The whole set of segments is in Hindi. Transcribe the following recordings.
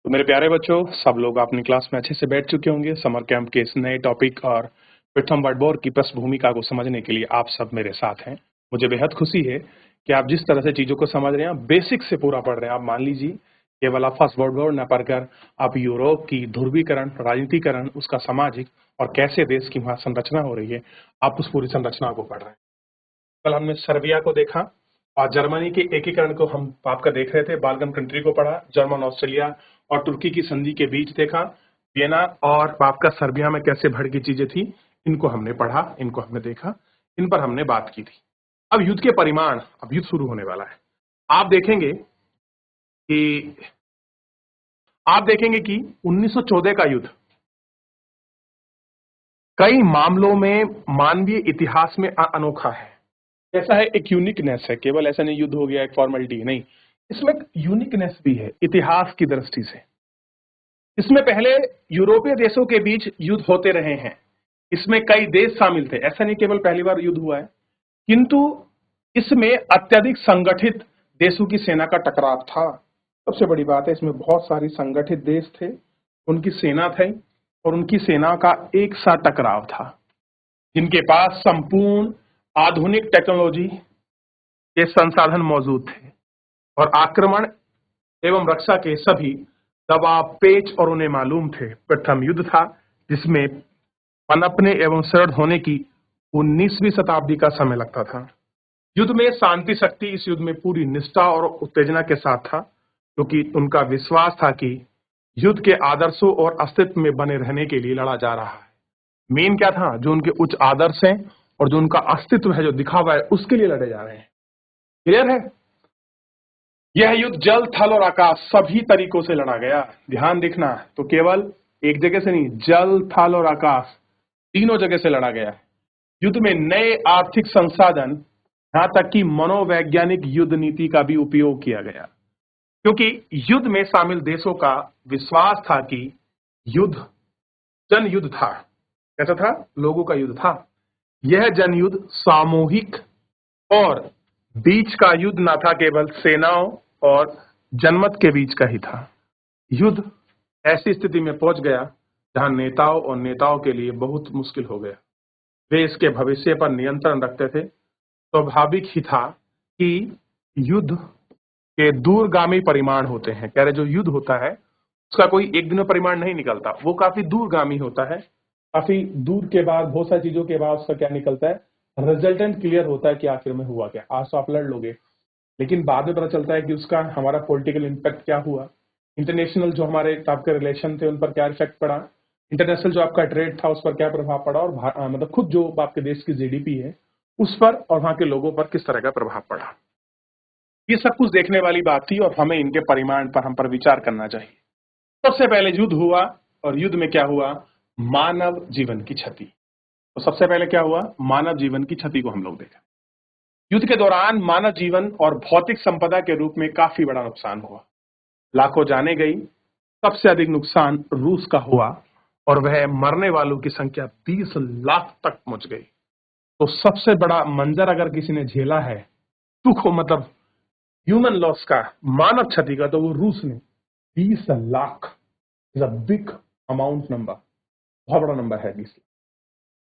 तो मेरे प्यारे बच्चों, सब लोग अपनी क्लास में अच्छे से बैठ चुके होंगे। समर कैंप के इस नए टॉपिक और प्रथम वर्ड बोर्ड की पृष्ठभूमिका को समझने के लिए आप सब मेरे साथ हैं। मुझे बेहद खुशी है कि आप जिस तरह से चीजों को समझ रहे हैं, बेसिक से पूरा पढ़ रहे हैं। आप मान लीजिए केवल आप फर्स्ट वर्ड बोर्ड न पढ़कर आप यूरोप की ध्रुवीकरण, राजनीतिकरण, उसका सामाजिक और कैसे देश की वहां संरचना हो रही है, आप उस पूरी संरचना को पढ़ रहे हैं। कल हमने सर्बिया को देखा और जर्मनी के एकीकरण को हम आपका देख रहे थे। बाल्कन कंट्री को पढ़ा, जर्मन, ऑस्ट्रेलिया और तुर्की की संधि के बीच देखा, वियना और आपका सर्बिया में कैसे भड़की चीजें थी, इनको हमने पढ़ा, इनको हमने देखा, इन पर हमने बात की थी। अब युद्ध के परिमाण, अब युद्ध शुरू होने वाला है। आप देखेंगे कि 1914 का युद्ध कई मामलों में मानवीय इतिहास में अनोखा है। ऐसा है, एक यूनिकनेस है। केवल ऐसा नहीं युद्ध हो गया एक फॉर्मेलिटी नहीं, इसमें एक यूनिकनेस भी है इतिहास की दृष्टि से। इसमें पहले यूरोपीय देशों के बीच युद्ध होते रहे हैं, इसमें कई देश शामिल थे। ऐसा नहीं केवल पहली बार युद्ध हुआ है, किंतु इसमें अत्यधिक संगठित देशों की सेना का टकराव था। सबसे बड़ी बात है, इसमें बहुत सारी संगठित देश थे, उनकी सेना थी और उनकी सेना का एक साथ टकराव था, जिनके पास संपूर्ण आधुनिक टेक्नोलॉजी के संसाधन मौजूद थे और आक्रमण एवं रक्षा के सभी दबाव, पेच और उन्हें मालूम थे। प्रथम युद्ध था जिसमें पनपने एवं शरण होने की 19वीं शताब्दी का समय लगता था। युद्ध में शांति शक्ति इस युद्ध में पूरी निष्ठा और उत्तेजना के साथ था, क्योंकि उनका विश्वास था कि युद्ध के आदर्शों और अस्तित्व में बने रहने के लिए लड़ा जा रहा है। मेन क्या था, जो उनके उच्च आदर्श हैं और जो उनका अस्तित्व है, जो दिखा हुआ है, उसके लिए लड़े जा रहे हैं। क्लियर है? यह युद्ध जल, थल और आकाश सभी तरीकों से लड़ा गया। ध्यान देखना, तो केवल एक जगह से नहीं, जल, थल और आकाश तीनों जगह से लड़ा गया। युद्ध में नए आर्थिक संसाधन, यहां तक कि मनोवैज्ञानिक युद्ध नीति का भी उपयोग किया गया, क्योंकि युद्ध में शामिल देशों का विश्वास था कि युद्ध जन युद्ध था। कैसा था? लोगों का युद्ध था। यह जन युद्ध सामूहिक और बीच का युद्ध न था, केवल सेनाओं और जनमत के बीच का ही था। युद्ध ऐसी स्थिति में पहुंच गया जहां नेताओं और नेताओं के लिए बहुत मुश्किल हो गया। वे इसके भविष्य पर नियंत्रण रखते थे। स्वाभाविक ही था कि युद्ध के दूरगामी परिमाण होते हैं। कह रहे, जो युद्ध होता है उसका कोई एक दिन में परिमाण नहीं निकलता, वो काफी दूरगामी होता है। काफी दूर के बाद, बहुत सारी चीजों के बाद उसका क्या निकलता है, रिजल्टेंट क्लियर होता है कि आखिर में हुआ क्या। आज तो आप लड़ लोगे, लेकिन बाद में पता चलता है कि उसका हमारा पॉलिटिकल इम्पैक्ट क्या हुआ, इंटरनेशनल जो हमारे आपके रिलेशन थे उन पर क्या इफेक्ट पड़ा, इंटरनेशनल जो आपका ट्रेड था उस पर क्या प्रभाव पड़ा, और मतलब खुद जो आपके देश की जीडीपी है उस पर और वहां के लोगों पर किस तरह का प्रभाव पड़ा। ये सब कुछ देखने वाली बात थी और हमें इनके परिमाण पर हम पर विचार करना चाहिए। सबसे पहले युद्ध हुआ और युद्ध में क्या हुआ, मानव जीवन की क्षति। तो सबसे पहले क्या हुआ, मानव जीवन की क्षति को हम लोग देखा। युद्ध के दौरान मानव जीवन और भौतिक संपदा के रूप में काफी बड़ा नुकसान हुआ। लाखों जाने गई। सबसे अधिक नुकसान रूस का हुआ और वह मरने वालों की संख्या 20 लाख तक पहुंच गई। तो सबसे बड़ा मंजर अगर किसी ने झेला है दुख, मतलब ह्यूमन लॉस का, मानव क्षति का, तो वो रूस ने 20 lakh is a big amount number, बहुत बड़ा नंबर है 20 लाख।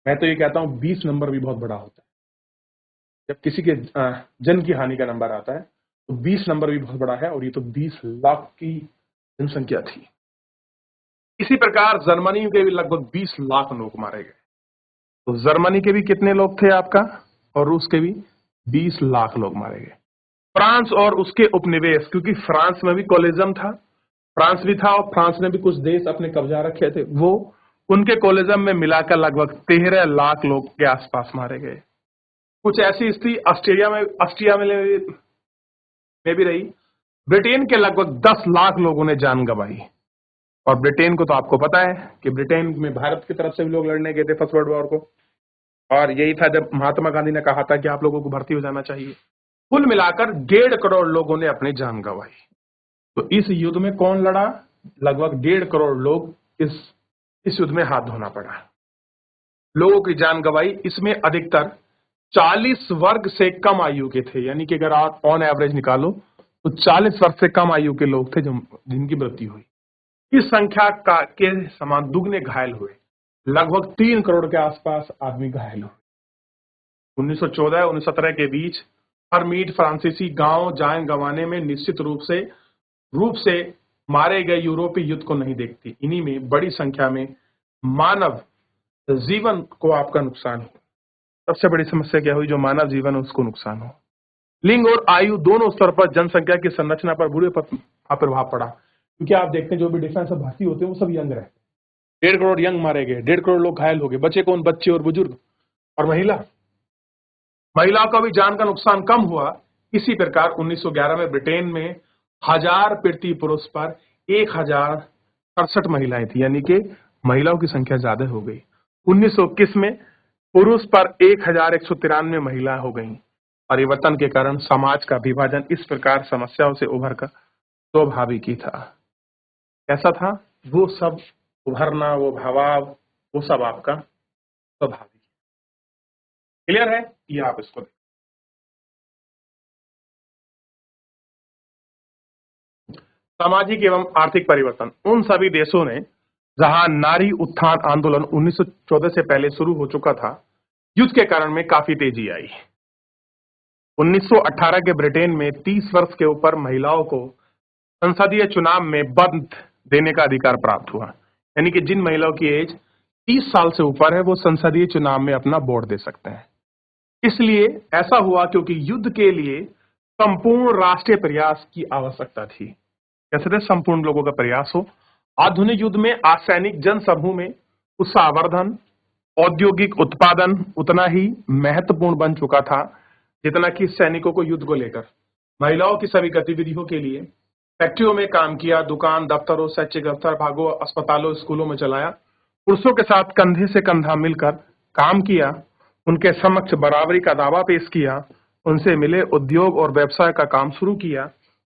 मैं तो ये कहता हूं 20 नंबर भी बहुत बड़ा होता है। जब किसी के जन की हानि का नंबर आता है तो 20 नंबर भी बहुत बड़ा है, और ये तो 20 लाख की जनसंख्या थी। इसी प्रकार जर्मनी के भी लगभग 20 लाख लोग मारे गए। तो जर्मनी के भी कितने लोग थे आपका, और रूस के भी 20 लाख लोग मारे गए। फ्रांस और उसके उपनिवेश, क्योंकि फ्रांस में भी कोलिज्म था, फ्रांस भी था और फ्रांस ने भी कुछ देश अपने कब्जा रखे थे, वो उनके कोलिज्म में मिलाकर लगभग 13 लाख लोग के आसपास मारे गए। कुछ ऐसी स्थिति ऑस्ट्रिया में भी रही। ब्रिटेन के लगभग 10 लाख लोगों ने जान गंवाई। और ब्रिटेन को तो आपको पता है कि ब्रिटेन में भारत की तरफ से भी लोग लड़ने गए थे फर्स्ट वर्ल्ड वॉर को, और यही था जब महात्मा गांधी ने कहा था कि आप लोगों को भर्ती हो जाना चाहिए। कुल मिलाकर 1.5 करोड़ लोगों ने अपनी जान गंवाई। तो इस युद्ध में कौन लड़ा, लगभग 1.5 करोड़ लोग इस युद्ध में हाथ धोना पड़ा, लोगों की जान गंवाई। इसमें अधिकतर 40 वर्ग से कम आयु के थे, यानी कि अगर आप ऑन एवरेज निकालो तो 40 वर्ष से कम आयु के लोग थे जिनकी मृत्यु हुई। इस संख्या का के समान दुगने घायल हुए, लगभग 3 करोड़ के आसपास आदमी घायल हुए। 1914-1917 के बीच हर मीट फ्रांसीसी गांव जान गंवाने में निश्चित रूप से मारे गए यूरोपीय युद्ध को नहीं देखती। इन्हीं में बड़ी संख्या में मानव जीवन को आपका नुकसान हो। सबसे बड़ी समस्या क्या हुई? जो मानव जीवन है उसको नुकसान हो। लिंग और आयु दोनों स्तर पर जनसंख्या की संरचना पर बुरे प्रभाव पड़ा, क्योंकि आप देखते हैं जो भी डिफेंस में भर्ती होते हैं वो सब यंग रहते हैं। 1.5 करोड़ यंग मारे गए, 1.5 करोड़ लोग घायल हो गए। बचे कौन? बच्चे और बुजुर्ग और महिलाओं का भी जान का नुकसान कम हुआ। इसी प्रकार 1911 में ब्रिटेन में 1000 प्रति पुरुष पर 1067 महिलाएं थी, यानी कि महिलाओं की संख्या ज्यादा हो गई। 1921 में पुरुष पर 1193 महिला हो गई। परिवर्तन के कारण समाज का विभाजन इस प्रकार समस्याओं से उभरकर स्वाभाविक ही था। कैसा था? वो सब उभरना, वो भावाव, वो सब आपका स्वाभाविक। क्लियर है? ये आप इसको देखें। सामाजिक एवं आर्थिक परिवर्तन उन सभी देशों ने जहां नारी उत्थान आंदोलन 1914 से पहले शुरू हो चुका था, युद्ध के कारण में काफी तेजी आई। 1918 के ब्रिटेन में 30 वर्ष के ऊपर महिलाओं को संसदीय चुनाव में वोट देने का अधिकार प्राप्त हुआ, यानी कि जिन महिलाओं की एज 30 साल से ऊपर है वो संसदीय चुनाव में अपना वोट दे सकते हैं। इसलिए ऐसा हुआ क्योंकि युद्ध के लिए संपूर्ण राष्ट्रीय प्रयास की आवश्यकता थी। कैसे थे? संपूर्ण लोगों का प्रयास हो। आधुनिक युद्ध में असैनिक जनसमूह में उत्साहवर्धन, औद्योगिक उत्पादन उतना ही महत्वपूर्ण बन चुका था जितना कि सैनिकों को युद्ध को लेकर। महिलाओं की सभी गतिविधियों के लिए फैक्ट्रियों में काम किया, दुकान, दफ्तरों, शैक्षिक भागों, अस्पतालों, स्कूलों में चलाया। पुरुषों के साथ कंधे से कंधा मिलकर काम किया, उनके समक्ष बराबरी का दावा पेश किया, उनसे मिले उद्योग और व्यवसाय का काम शुरू किया,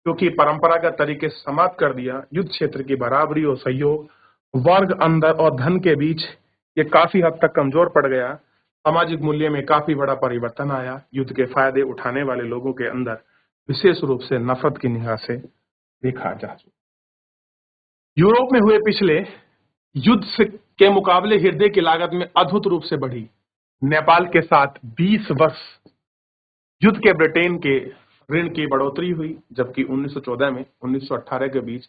क्योंकि परंपरागत तरीके से समाप्त कर दिया। युद्ध क्षेत्र की बराबरी और सहयोग, वर्ग अंदर और धन के बीच ये काफी हद तक कमजोर पड़ गया। सामाजिक मूल्य में काफी बड़ा परिवर्तन आया। युद्ध के फायदे उठाने वाले लोगों के अंदर विशेष रूप से नफरत की निगाह से देखा जा चुका। यूरोप में हुए पिछले युद्ध के मुकाबले हृदय की लागत में अद्भुत रूप से बढ़ी। नेपाल के साथ 20 वर्ष युद्ध के ब्रिटेन के ऋण की बढ़ोतरी हुई, जबकि 1914 में 1918 के बीच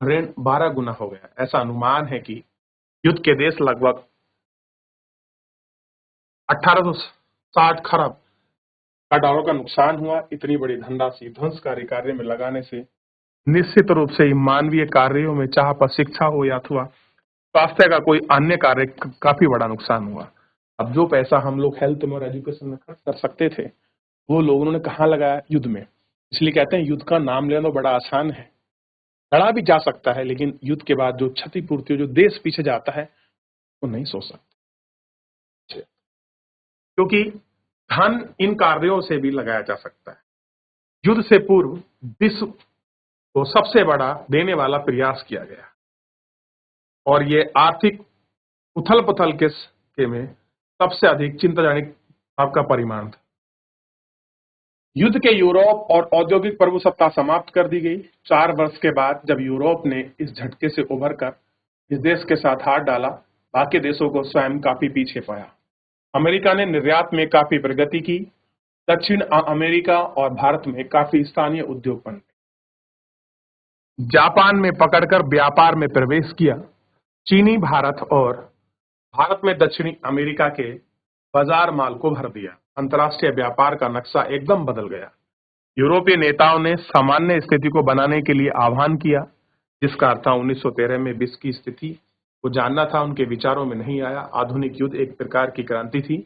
ऋण 12 गुना हो गया। ऐसा अनुमान है कि युद्ध के देश लगभग 1860 खरब का डॉलर का नुकसान हुआ। इतनी बड़ी धनराशि ध्वंसकारी कार्य में लगाने से निश्चित रूप से मानवीय कार्यों में, चाहे पर शिक्षा हो या अथवा स्वास्थ्य का कोई अन्य कार्य, काफी बड़ा नुकसान हुआ। अब जो पैसा हम लोग हेल्थ में और एजुकेशन में खर्च कर सकते थे वो लोगों ने कहाँ लगाया? युद्ध में। इसलिए कहते हैं युद्ध का नाम लेना बड़ा आसान है, लड़ा भी जा सकता है, लेकिन युद्ध के बाद जो क्षतिपूर्ति, जो देश पीछे जाता है वो नहीं सोच सकते, क्योंकि धन इन कार्यों से भी लगाया जा सकता है। युद्ध से पूर्व विश्व को सबसे बड़ा देने वाला प्रयास किया गया और ये आर्थिक उथल पुथल के में सबसे अधिक चिंताजनक आपका परिमाण था। युद्ध के यूरोप और औद्योगिक प्रभुसत्ता समाप्त कर दी गई। 4 वर्ष के बाद जब यूरोप ने इस झटके से उभरकर इस देश के साथ हाथ डाला, बाकी देशों को स्वयं काफी पीछे पाया। अमेरिका ने निर्यात में काफी प्रगति की। दक्षिण अमेरिका और भारत में काफी स्थानीय उद्योग बन गए। जापान में पकड़कर व्यापार में प्रवेश किया। चीनी भारत में दक्षिणी अमेरिका के बाजार माल को भर दिया। अंतर्राष्ट्रीय व्यापार का नक्शा एकदम बदल गया। यूरोपीय नेताओं ने सामान्य स्थिति को बनाने के लिए आह्वान किया, जिसका अर्थ था 1913 में विश्व की स्थिति को जानना था, उनके विचारों में नहीं आया। आधुनिक युद्ध एक प्रकार की क्रांति थी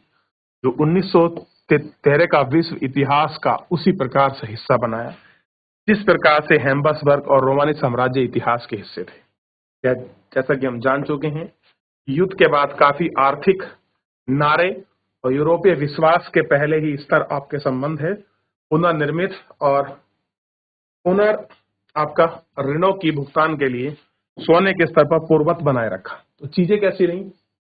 जो 1913 का विश्व इतिहास का उसी प्रकार से हिस्सा बनाया जिस प्रकार से हैम्बर्सबर्ग और रोमानी साम्राज्य इतिहास के हिस्से थे। जैसा कि हम जान चुके हैं, युद्ध के बाद काफी आर्थिक नारे और यूरोपीय विश्वास के पहले ही स्तर आपके संबंध है पुनर्निर्मित और आपका ऋणों की भुगतान के लिए सोने के स्तर पर पूर्ववत बनाए रखा। तो चीजें कैसी रही?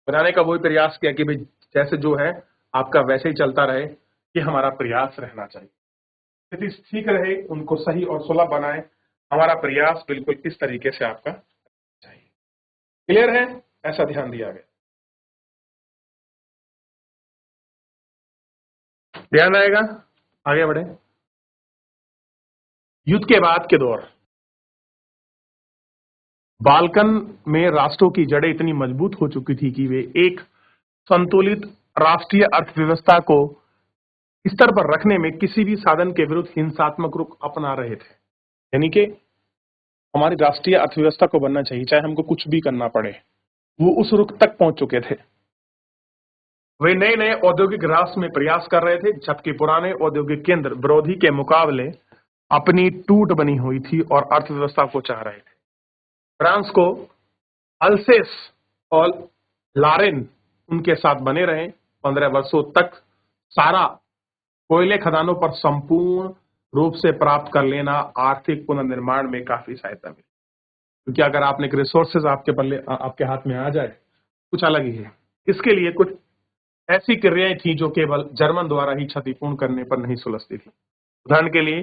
बनाने का वही प्रयास किया कि भाई जैसे जो है आपका वैसे ही चलता रहे, ये हमारा प्रयास रहना चाहिए। स्थिति ठीक रहे, उनको सही और सुलभ बनाए, हमारा प्रयास बिल्कुल इस तरीके से आपका चाहिए। क्लियर है? ऐसा ध्यान दिया गया। ध्यान आएगा? आगे बढ़े। युद्ध के बाद के दौर। बाल्कन में राष्ट्रों की जड़ें इतनी मजबूत हो चुकी थी कि वे एक संतुलित राष्ट्रीय अर्थव्यवस्था को स्तर पर रखने में किसी भी साधन के विरुद्ध हिंसात्मक रुख अपना रहे थे। यानी कि हमारी राष्ट्रीय अर्थव्यवस्था को बनना चाहिए, चाहे हमको कुछ भी करना पड़े। वो उस रुख तक पहुंच चुके थे। वे नए नए औद्योगिक राष्ट्र में प्रयास कर रहे थे, जबकि पुराने औद्योगिक केंद्र विरोधी के मुकाबले अपनी टूट बनी हुई थी और अर्थव्यवस्था को चाह रहे थे। फ्रांस को अल्सेस और लारेन उनके साथ बने रहे। 15 वर्षों तक सारा कोयले खदानों पर संपूर्ण रूप से प्राप्त कर लेना आर्थिक पुनर्निर्माण में काफी सहायता मिली, क्योंकि अगर आपने एक रिसोर्सेज आपके हाथ में आ जाए, कुछ अलग ही है। इसके लिए कुछ ऐसी क्रियाएं थी जो केवल जर्मन द्वारा ही क्षतिपूर्ण करने पर नहीं सुलझती थी। उदाहरण के लिए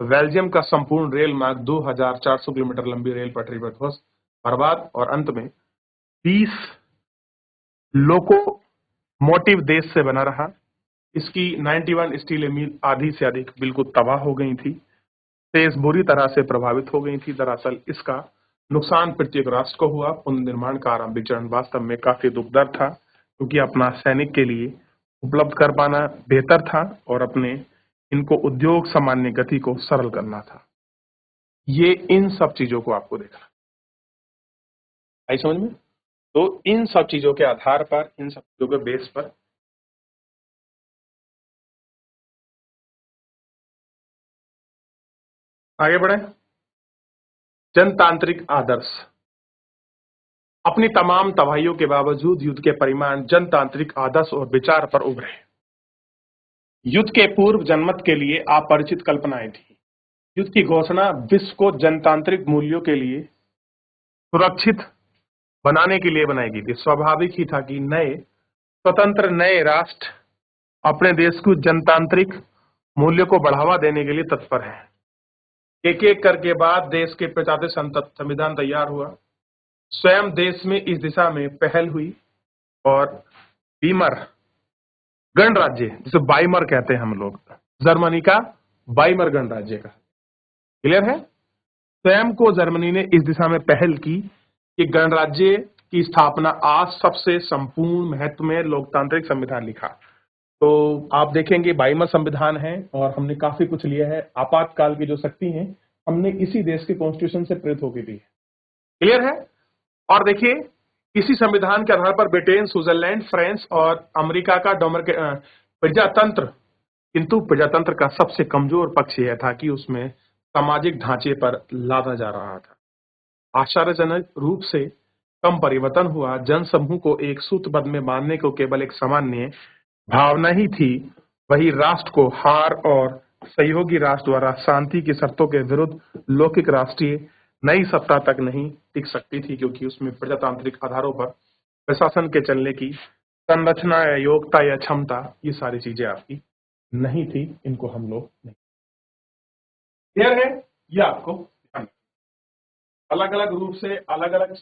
बेल्जियम का संपूर्ण रेल मार्ग 2400 किलोमीटर लंबी रेल पटरी पर ध्वस्त, बर्बाद और अंत में 20 लोकोमोटिव देश से बना रहा। इसकी 91 स्टील मिल आधी से अधिक बिल्कुल तबाह हो गई थी, तेज बुरी तरह से प्रभावित हो गई थी। दरअसल इसका नुकसान प्रत्येक राष्ट्र को हुआ। पुनर्निर्माण का आरंभिक चरण वास्तव में काफी दुखदार था, क्योंकि अपना सैनिक के लिए उपलब्ध कर पाना बेहतर था और अपने इनको उद्योग सामान्य गति को सरल करना था। ये इन सब चीजों को आपको देखना आई समझ में। तो इन सब चीजों के आधार पर, इन सब चीजों के बेस पर आगे बढ़े। जनतांत्रिक आदर्श। अपनी तमाम तबाहियों के बावजूद युद्ध के परिमाण जनतांत्रिक आदर्श और विचार पर उभरे। युद्ध के पूर्व जनमत के लिए अपरिचित कल्पनाएं थी। युद्ध की घोषणा विश्व को जनतांत्रिक मूल्यों के लिए सुरक्षित बनाने के लिए बनाई गई थी। स्वाभाविक ही था कि नए स्वतंत्र नए राष्ट्र अपने देश को जनतांत्रिक मूल्यों को बढ़ावा देने के लिए तत्पर है। एक एक करके बाद देश के 35 संविधान तैयार हुआ। स्वयं देश में इस दिशा में पहल हुई और बीमर गणराज्य, जिसे बाइमर कहते हैं हम लोग, जर्मनी का बाइमर गणराज्य का, क्लियर है। स्वयं को जर्मनी ने इस दिशा में पहल की कि गणराज्य की स्थापना आज सबसे संपूर्ण महत्व में लोकतांत्रिक संविधान लिखा। तो आप देखेंगे बाइमर संविधान है और हमने काफी कुछ लिया है। आपातकाल की जो शक्ति है हमने इसी देश के कॉन्स्टिट्यूशन से प्रेरित होकर दी है, क्लियर है। और देखिए इसी संविधान के आधार पर ब्रिटेन, स्विट्जरलैंड, फ्रांस और अमेरिका का प्रजातंत्र, किंतु प्रजातंत्र का सबसे कमजोर पक्ष यह था कि उसमें सामाजिक ढांचे पर लादा जा रहा था। आश्चर्यजनक रूप से कम परिवर्तन हुआ। जनसमूह को एक सूत्रबद्ध में बांधने को केवल एक सामान्य भावना ही थी। वही राष्ट्र को हार और सहयोगी राष्ट्र द्वारा शांति की शर्तों के विरुद्ध लौकिक राष्ट्रीय नई सत्ता तक नहीं टिक सकती थी, क्योंकि उसमें प्रजातांत्रिक आधारों पर प्रशासन के चलने की संरचना या योग्यता या क्षमता, ये सारी चीजें आपकी नहीं थी। इनको हम लोग नहीं, क्लियर है। ये आपको अलग अलग रूप से, अलग अलग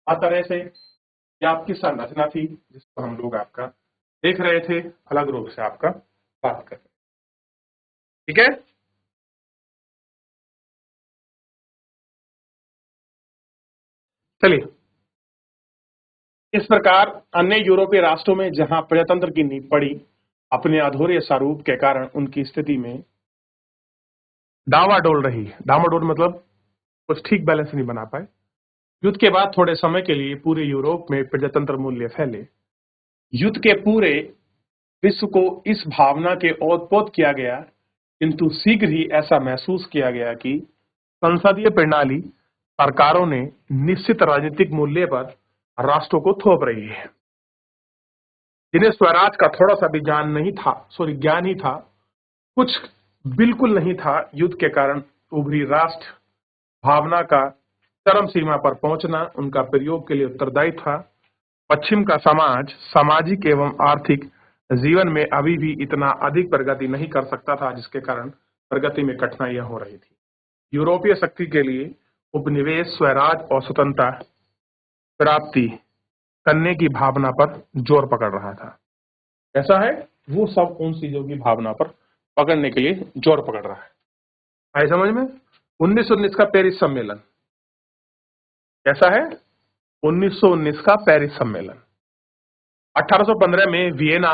तरह से ये आपकी संरचना थी, जिसको हम लोग आपका देख रहे थे, अलग रूप से आपका बात कर रहे, ठीक है। चलिए, इस प्रकार अन्य यूरोपीय राष्ट्रों में जहां प्रजातंत्र की नींव पड़ी, अपने अधूरे स्वरूप के कारण उनकी स्थिति में डावाडोल रही। डावाडोल मतलब कुछ ठीक बैलेंस नहीं बना पाए। युद्ध के बाद थोड़े समय के लिए पूरे यूरोप में प्रजातंत्र मूल्य फैले। युद्ध के पूरे विश्व को इस भावना के ओतप्रोत किया गया, किंतु शीघ्र ही ऐसा महसूस किया गया कि संसदीय प्रणाली सरकारों ने निश्चित राजनीतिक मूल्य पर राष्ट्रों को थोप रही है, जिन्हें स्वराज का थोड़ा सा भी ज्ञान ही था, कुछ बिल्कुल नहीं था। युद्ध के कारण उभरी राष्ट्र भावना का चरम सीमा पर पहुंचना उनका प्रयोग के लिए उत्तरदायी था। पश्चिम का समाज सामाजिक एवं आर्थिक जीवन में अभी भी इतना अधिक प्रगति नहीं कर सकता था, जिसके कारण प्रगति में कठिनाइयां हो रही थी। यूरोपीय शक्ति के लिए उपनिवेश, स्वराज और स्वतंत्रता प्राप्ति करने की भावना पर जोर पकड़ रहा था। ऐसा है, वो सब उन चीजों की भावना पर पकड़ने के लिए जोर पकड़ रहा है। आई समझ में? 1919 का पेरिस सम्मेलन कैसा है? 1919 का पेरिस सम्मेलन। 1815 में वियना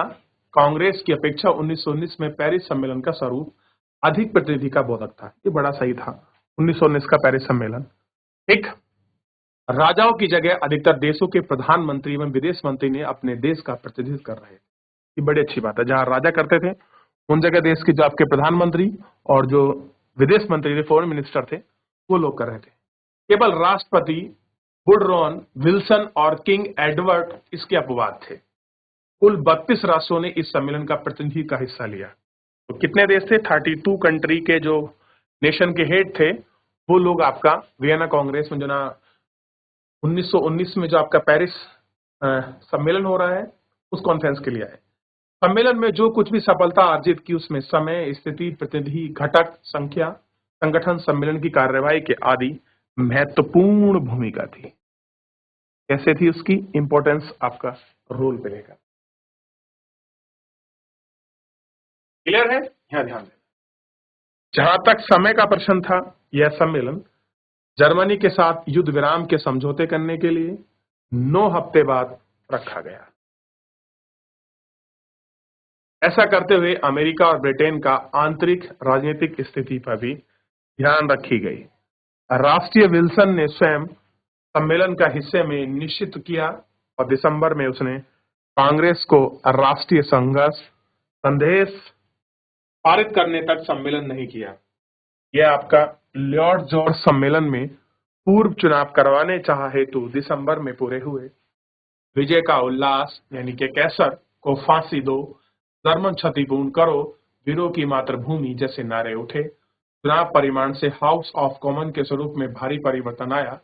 कांग्रेस की अपेक्षा 1919 में पेरिस सम्मेलन का स्वरूप अधिक प्रतिनिधि का बोधक था। ये बड़ा सही था। 1919 का पेरिस सम्मेलन एक राजाओं की जगह अधिकतर देशों के प्रधानमंत्री एवं विदेश मंत्री ने अपने देश का प्रतिनिधित्व कर रहे थे। ये बड़ी अच्छी बात है। जहां राजा करते थे उन जगह देश के जो आपके प्रधानमंत्री और जो विदेश मंत्री थे, फॉरेन मिनिस्टर थे, वो लोग कर रहे थे। केवल राष्ट्रपति वुडरॉन विल्सन और किंग एडवर्ड इसके अपवाद थे। कुल 32 राष्ट्रों ने इस सम्मेलन का प्रतिनिधि का हिस्सा लिया। तो कितने देश थे? 32 कंट्री के जो नेशन के हेड थे वो लोग आपका वियना कांग्रेस में जो ना 1919 में जो आपका पेरिस सम्मेलन हो रहा है उस कॉन्फ्रेंस के लिए आए। सम्मेलन में जो कुछ भी सफलता अर्जित की उसमें समय, स्थिति, प्रतिनिधि, घटक, संख्या, संगठन, सम्मेलन की कार्यवाही के आदि महत्वपूर्ण भूमिका थी। कैसे थी उसकी इंपॉर्टेंस आपका रोल प्लेगा। क्लियर है? यहां ध्यान दें। जहां तक समय का प्रश्न था, यह सम्मेलन जर्मनी के साथ युद्ध विराम के समझौते करने के लिए 9 हफ्ते बाद रखा गया। ऐसा करते हुए अमेरिका और ब्रिटेन का आंतरिक राजनीतिक स्थिति पर भी ध्यान रखी गई। राष्ट्रीय विल्सन ने स्वयं सम्मेलन का हिस्से में निश्चित किया और दिसंबर में उसने कांग्रेस को राष्ट्रीय संघर्ष संदेश पारित करने तक सम्मेलन नहीं किया। यह आपका लॉर्ड जॉर्ज सम्मेलन में पूर्व चुनाव करवाने चाह हेतु दिसंबर में पूरे हुए। विजय का उल्लास यानी कि कैसर को फांसी दो, जर्मन क्षतिपूर्ण करो, वीरों की मातृभूमि जैसे नारे उठे। चुनाव परिणाम से हाउस ऑफ कॉमन के स्वरूप में भारी परिवर्तन आया।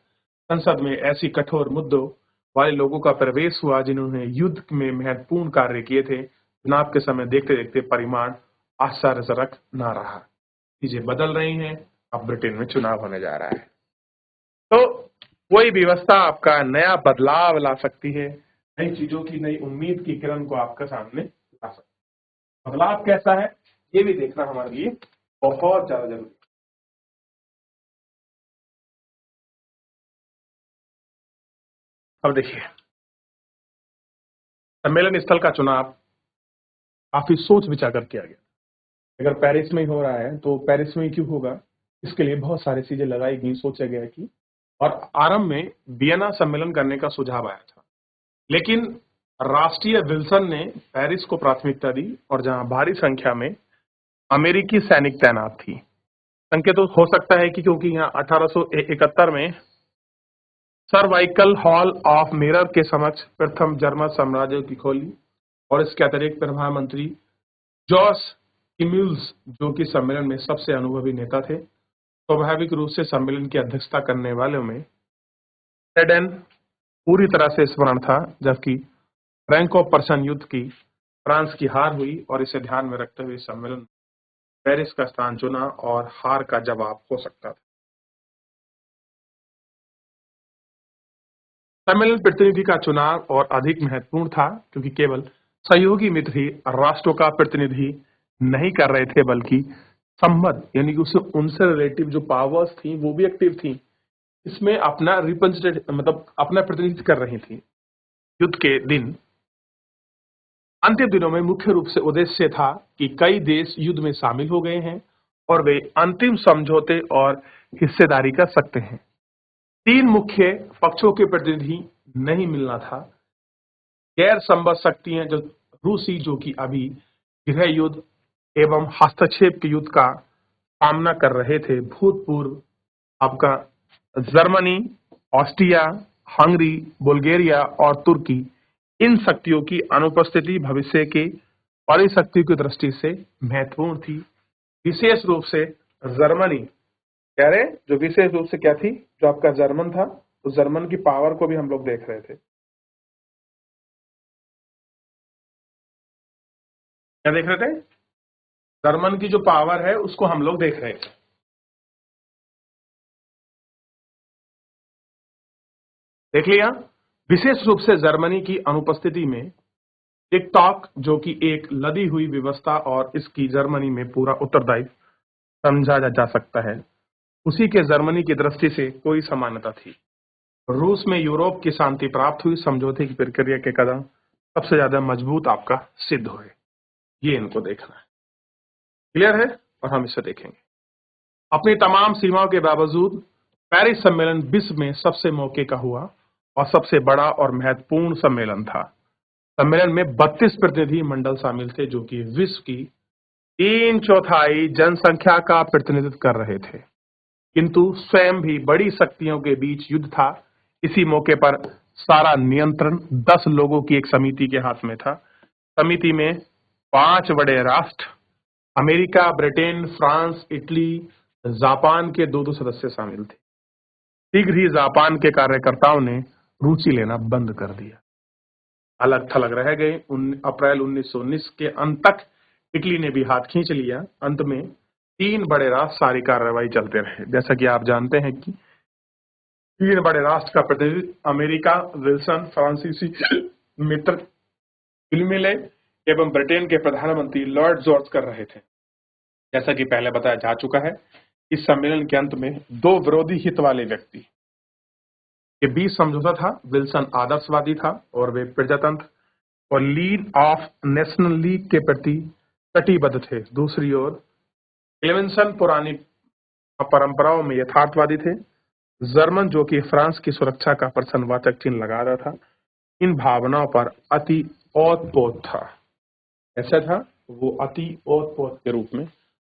संसद में ऐसी कठोर मुद्दों वाले लोगों का प्रवेश हुआ जिन्होंने युद्ध में महत्वपूर्ण कार्य किए थे। चुनाव के समय देखते देखते परिणाम आश्चर्यजनक न रहा। चीजें बदल रही हैं, अब ब्रिटेन में चुनाव होने जा रहा है। तो कोई व्यवस्था आपका नया बदलाव ला सकती है, नई चीजों की, नई उम्मीद की किरण को आपके सामने ला सकती है। बदलाव कैसा है ये भी देखना हमारे लिए बहुत ज्यादा जरूरी है। अब देखिए, सम्मेलन स्थल का चुनाव काफी सोच विचार कर किया गया। अगर पेरिस में ही हो रहा है तो पेरिस में ही क्यों होगा, इसके लिए बहुत सारी चीजें लगाई गई, सोचा गया कि, और आरंभ में वियना सम्मेलन करने का सुझाव आया था, लेकिन राष्ट्रीय विल्सन ने पेरिस को प्राथमिकता दी और जहां भारी संख्या में अमेरिकी सैनिक तैनात थी। संकेत तो हो सकता है कि क्योंकि यहाँ 1871 में सर्वाइकल हॉल ऑफ मिरर के समक्ष प्रथम जर्मन साम्राज्य की खोली और इसके अतिरिक्त प्रधानमंत्री जॉस किम्यूल्स जो कि सम्मेलन में सबसे अनुभवी नेता थे, स्वाभाविक रूप से सम्मेलन की अध्यक्षता करने वालों में सेडेन पूरी तरह से स्मरण था, जबकि फ्रैंको पर्शियन युद्ध की फ्रांस की हार हुई और इसे ध्यान में रखते हुए सम्मेलन पेरिस का स्थान चुना और हार का जवाब हो सकता था। सम्मेलन प्रतिनिधि का चुनाव और अधिक महत्वपूर्ण था क्योंकि केवल सहयोगी मित्र ही राष्ट्रों का प्रतिनिधि नहीं कर रहे थे, बल्कि संबद्ध यानी कि उससे उनसे रिलेटिव जो पावर्स थी वो भी एक्टिव थी, इसमें अपना रिप्रेजेंटेटिव मतलब अपना प्रतिनिधित्व कर रही थी। युद्ध के दिन अंतिम दिनों में मुख्य रूप से उद्देश्य था कि कई देश युद्ध में शामिल हो गए हैं और वे अंतिम समझौते और हिस्सेदारी कर सकते हैं। 3 मुख्य पक्षों के प्रतिनिधि नहीं मिलना था। गैर संबद्ध शक्तियां जो रूसी जो कि अभी गृह युद्ध एवं हस्तक्षेप के युद्ध का सामना कर रहे थे, भूतपूर्व आपका जर्मनी, ऑस्ट्रिया, हंगरी, बुल्गारिया और तुर्की, इन शक्तियों की अनुपस्थिति भविष्य के परिशक्ति की दृष्टि से महत्वपूर्ण थी। विशेष रूप से जर्मनी कह रहे जो विशेष रूप से क्या थी, जो आपका जर्मन था, तो जर्मन की पावर को भी हम लोग देख रहे थे। क्या देख रहे थे? जर्मन की जो पावर है उसको हम लोग देख रहे थे। देख लिया। विशेष रूप से जर्मनी की अनुपस्थिति में टिकटॉक, जो कि एक लदी हुई व्यवस्था और इसकी जर्मनी में पूरा उत्तरदायित्व समझा जा सकता है, उसी के जर्मनी की दृष्टि से कोई समानता थी। रूस में यूरोप की शांति प्राप्त हुई, समझौते की प्रक्रिया के कदम सबसे ज्यादा मजबूत आपका सिद्ध हुए। ये इनको देखना है। क्लियर है? और हम इसे देखेंगे। अपनी तमाम सीमाओं के बावजूद पेरिस सम्मेलन विश्व में सबसे मौके का हुआ और सबसे बड़ा और महत्वपूर्ण सम्मेलन था। सम्मेलन में 32 प्रतिनिधि मंडल शामिल थे, जो कि विश्व की 3/4 जनसंख्या का प्रतिनिधित्व कर रहे थे। किंतु स्वयं भी बड़ी शक्तियों के बीच युद्ध था। इसी मौके पर सारा नियंत्रण 10 लोगों की एक समिति के हाथ में था। समिति में 5 बड़े राष्ट्र, America, Britain, France, Italy, Japan के 2-2 सदस्य शामिल थे। शीघ्र ही जापान के कार्यकर्ताओं ने रुचि लेना बंद कर दिया, अलग थलग रह गए। अप्रैल 1919 के अंत तक इटली ने भी हाथ खींच लिया। अंत में 3 बड़े राष्ट्र सारी कार्रवाई चलते रहे। जैसा कि आप जानते हैं कि 3 बड़े राष्ट्र का प्रतिनिधित्व अमेरिका, विल्सन फ्रांसीसी मित्र फिल्मिले एवं ब्रिटेन के प्रधानमंत्री लॉर्ड जॉर्ज कर रहे थे। जैसा कि पहले बताया जा चुका है, इस सम्मेलन के अंत में 2 विरोधी हित वाले व्यक्ति के बीच समझौता था। विल्सन आदर्शवादी था और वे प्रजातंत्र और लीग ऑफ नेशनल लीग के प्रति कटिबद्ध थे। दूसरी ओर क्लेमेंसन पुरानी परंपराओं में यथार्थवादी थे। जर्मन, जो कि फ्रांस की सुरक्षा का प्रश्नवाचक चिन्ह लगा रहा था, इन भावनाओं पर अति ओतप्रोत था। ऐसा था, वो अति ओतप्रोत के रूप में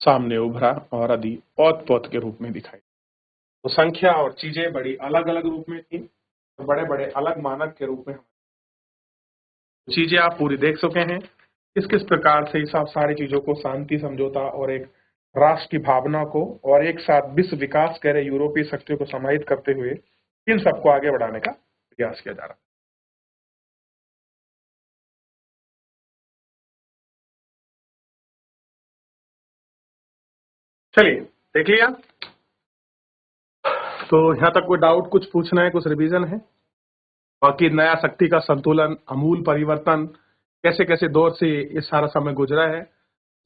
सामने उभरा और अति ओतप्रोत के रूप में दिखाई। तो संख्या और चीजें बड़ी अलग अलग रूप में थी, तो बड़े बड़े अलग मानक के रूप में चीजें आप पूरी देख चुके हैं। किस किस प्रकार से सब सारी चीजों को, शांति समझौता और एक राष्ट्र की भावना को और एक साथ विश्व विकास कर रहे यूरोपीय शक्तियों को समाहित करते हुए इन सबको आगे बढ़ाने का प्रयास किया जा रहा है। चलिए, देख लिया। तो यहाँ तक कोई डाउट, कुछ पूछना है, कुछ रिवीजन है? बाकी नया शक्ति का संतुलन, अमूल परिवर्तन, कैसे कैसे दौर से ये सारा समय गुजरा है,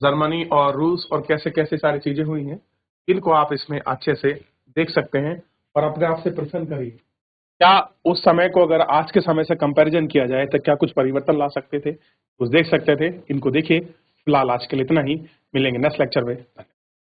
जर्मनी और रूस, और कैसे कैसे सारी चीजें हुई हैं, इनको आप इसमें अच्छे से देख सकते हैं और अपने आप से प्रश्न करिए, क्या उस समय को अगर आज के समय से कंपैरिजन किया जाए तो क्या कुछ परिवर्तन ला सकते थे, कुछ देख सकते थे? इनको देखिए। फिलहाल आज के लिए इतना ही, मिलेंगे नेक्स्ट लेक्चर में।